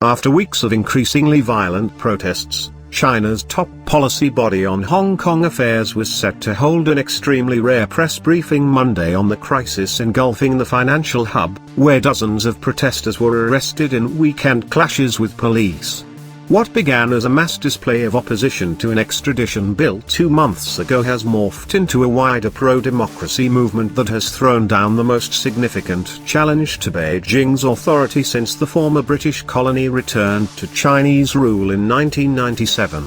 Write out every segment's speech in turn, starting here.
After weeks of increasingly violent protests, China's top policy body on Hong Kong affairs was set to hold an extremely rare press briefing Monday on the crisis engulfing the financial hub, where dozens of protesters were arrested in weekend clashes with police. What began as a mass display of opposition to an extradition bill 2 months ago has morphed into a wider pro-democracy movement that has thrown down the most significant challenge to Beijing's authority since the former British colony returned to Chinese rule in 1997.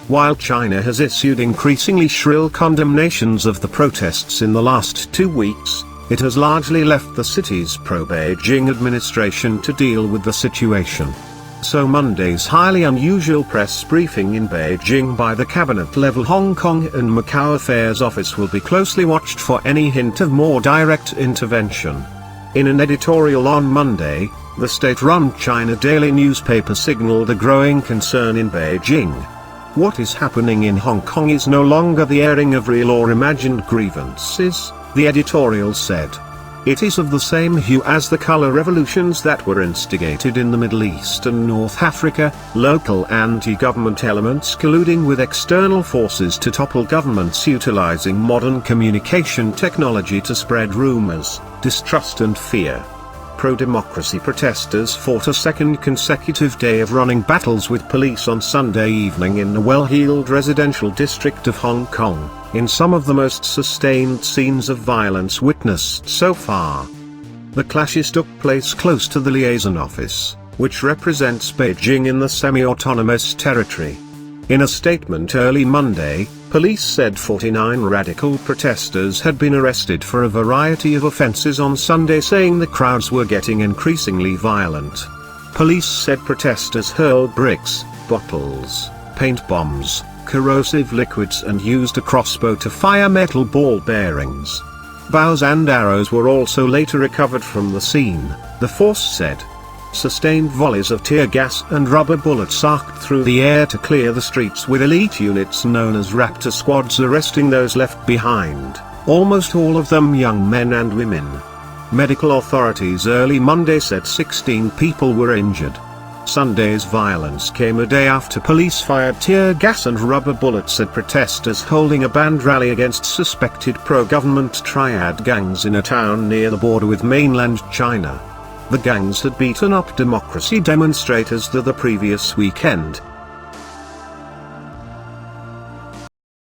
While China has issued increasingly shrill condemnations of the protests in the last 2 weeks, it has largely left the city's pro-Beijing administration to deal with the situation. So Monday's highly unusual press briefing in Beijing by the cabinet-level Hong Kong and Macau Affairs Office will be closely watched for any hint of more direct intervention. In an editorial on Monday, the state-run China daily newspaper signaled a growing concern in Beijing. What is happening in Hong Kong is no longer the airing of real or imagined grievances, the editorial said. It is of the same hue as the color revolutions that were instigated in the Middle East and North Africa, local anti-government elements colluding with external forces to topple governments utilizing modern communication technology to spread rumors, distrust and fear. Pro-democracy protesters fought a second consecutive day of running battles with police on Sunday evening in the well-heeled residential district of Hong Kong, in some of the most sustained scenes of violence witnessed so far. The clashes took place close to the liaison office, which represents Beijing in the semi-autonomous territory. In a statement early Monday, police said 49 radical protesters had been arrested for a variety of offenses on Sunday, saying the crowds were getting increasingly violent. Police said protesters hurled bricks, bottles, paint bombs, corrosive liquids and used a crossbow to fire metal ball bearings. Bows and arrows were also later recovered from the scene, the force said. Sustained volleys of tear gas and rubber bullets arced through the air to clear the streets, with elite units known as Raptor squads arresting those left behind, almost all of them young men and women. Medical authorities early Monday said 16 people were injured. Sunday's violence came a day after police fired tear gas and rubber bullets at protesters holding a banned rally against suspected pro-government triad gangs in a town near the border with mainland China. The gangs had beaten up democracy demonstrators the previous weekend,